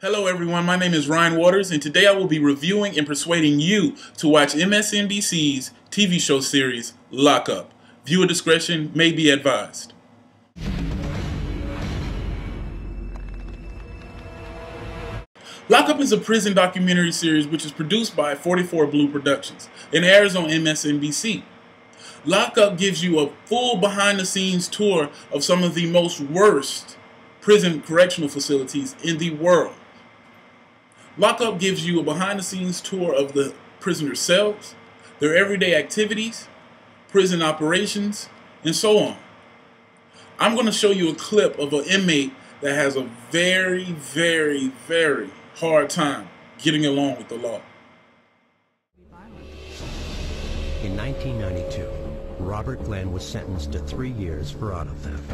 Hello everyone, my name is Ryan Waters, and today I will be reviewing and persuading you to watch MSNBC's TV show series, Lock Up. Viewer discretion may be advised. Lock Up is a prison documentary series which is produced by 44 Blue Productions and airs on MSNBC. Lock Up gives you a full behind-the-scenes tour of some of the most worst prison correctional facilities in the world. Lock Up gives you a behind-the-scenes tour of the prisoners' cells, their everyday activities, prison operations, and so on. I'm going to show you a clip of an inmate that has a very, very, very hard time getting along with the law. In 1992, Robert Glenn was sentenced to 3 years for auto theft.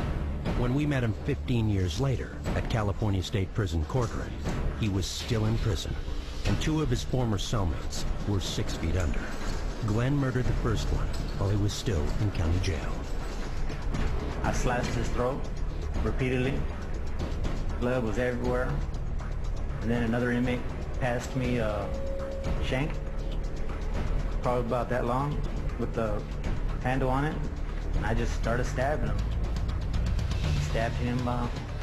When we met him 15 years later at California State Prison courtroom, he was still in prison, and 2 of his former cellmates were 6 feet under. Glenn murdered the first one while he was still in county jail. I slashed his throat repeatedly. Blood was everywhere. And then another inmate passed me a shank, probably about that long, with the handle on it. And I just started stabbing him. Stabbed him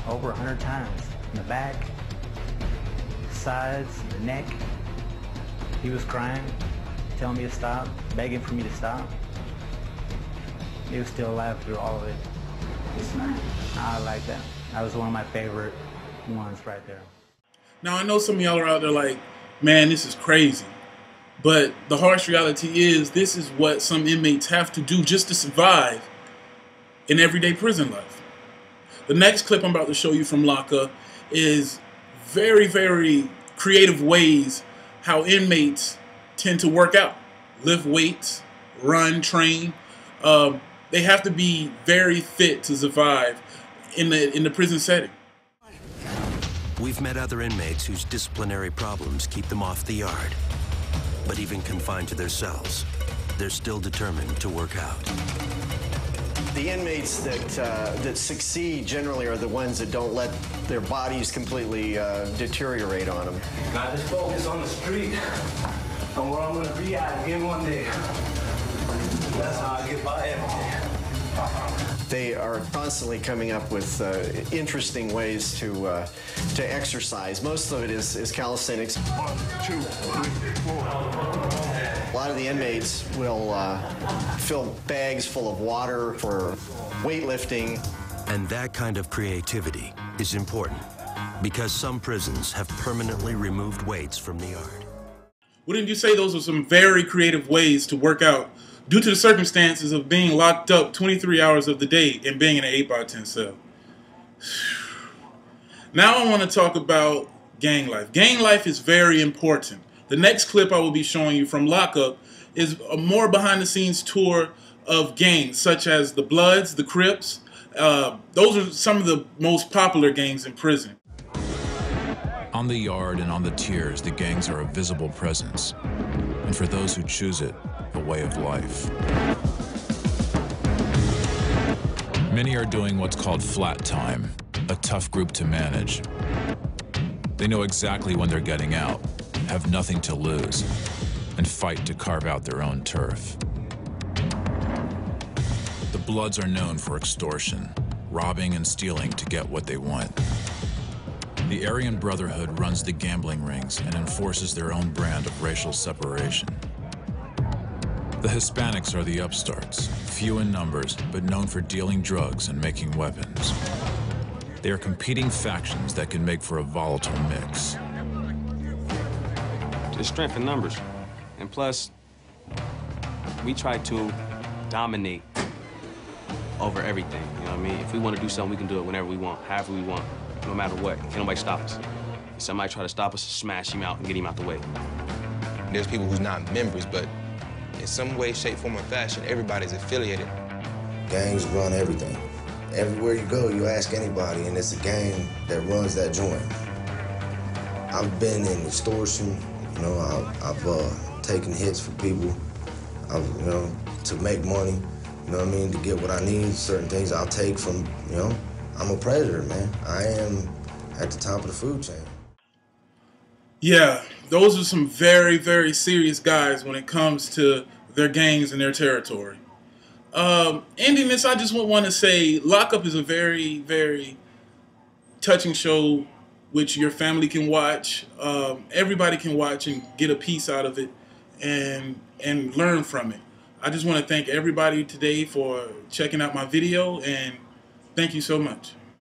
over 100 times. In the back, sides, the neck. He was crying, telling me to stop, begging for me to stop. He was still alive through all of it. I like that. That was one of my favorite ones right there. Now, I know some of y'all are out there like, man, this is crazy. But the harsh reality is this is what some inmates have to do just to survive in everyday prison life. The next clip I'm about to show you from Lock Up is very, very creative ways how inmates tend to work out, lift weights, run, train. They have to be very fit to survive in the prison setting. We've met other inmates whose disciplinary problems keep them off the yard. But even confined to their cells, they're still determined to work out. The inmates that succeed generally are the ones that don't let their bodies completely deteriorate on them. I just focus on the street and where I'm going to be at again one day. That's how I get by every day. They are constantly coming up with interesting ways to exercise. Most of it is calisthenics. 1, 2, 3, 4. A lot of the inmates will fill bags full of water for weightlifting. And that kind of creativity is important because some prisons have permanently removed weights from the yard. Wouldn't you say those are some very creative ways to work out due to the circumstances of being locked up 23 hours of the day and being in an 8x10 cell? Now I want to talk about gang life. Gang life is very important. The next clip I will be showing you from Lock Up is a more behind-the-scenes tour of gangs, such as the Bloods, the Crips. Those are some of the most popular gangs in prison. On the yard and on the tiers, the gangs are a visible presence. And for those who choose it, a way of life. Many are doing what's called flat time, a tough group to manage. They know exactly when they're getting out, have nothing to lose, and fight to carve out their own turf. The Bloods are known for extortion, robbing and stealing to get what they want. The Aryan Brotherhood runs the gambling rings and enforces their own brand of racial separation. The Hispanics are the upstarts, few in numbers, but known for dealing drugs and making weapons. They are competing factions that can make for a volatile mix. Just strength in numbers. And plus, we try to dominate over everything, you know what I mean? If we want to do something, we can do it whenever we want, however we want, no matter what. Can't nobody stop us. If somebody try to stop us, smash him out and get him out the way. There's people who's not members, but in some way, shape, form, or fashion, everybody's affiliated. Gangs run everything. Everywhere you go, you ask anybody, and it's a gang that runs that joint. I've been in extortion, you know, I've taken hits for people, to make money, you know what I mean, to get what I need. Certain things I'll take from, I'm a predator, man. I am at the top of the food chain. Yeah, those are some very, very serious guys when it comes to their gangs and their territory. Ending this, I just want to say Lock Up is a very, very touching show which your family can watch. Everybody can watch and get a piece out of it and learn from it. I just want to thank everybody today for checking out my video, and thank you so much.